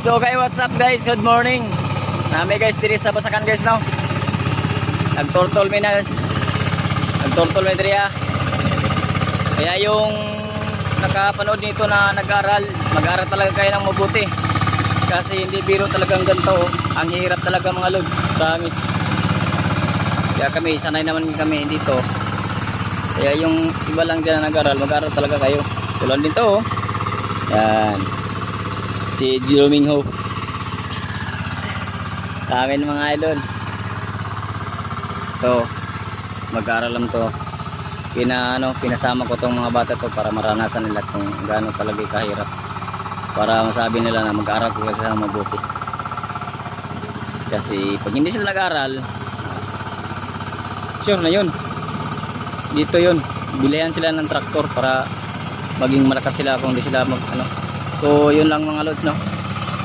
So okay, what's up guys? Good morning. Nami guys diri sa Basakan guys now. Nagturtol mi na. Nagturtol mi diri ah. Kaya yung nakapanood nito na nag-aral, mag-aral talaga kayo ng mabuti. Kasi hindi biro talagang ganito. Ang hirap talaga mga lods. Promise. Kaya kami, sanay naman kami dito. Kaya yung iba lang dyan na nag-aral, mag-aral talaga kayo. Tulad dito oh. Yan. Si Jeroming Ho. Sa amin mga idol. Ito. Mag-aral lang to. Pinasama ko tong mga bata to para maranasan nila kung gaano talaga kahirap. Para masabi nila na mag-aral ko kasi na mabuti. Kasi pag hindi sila nag-aral, sure na yun. Dito yun. Bilihan sila ng traktor para maging malakas sila kung hindi sila So yun lang mga lods no.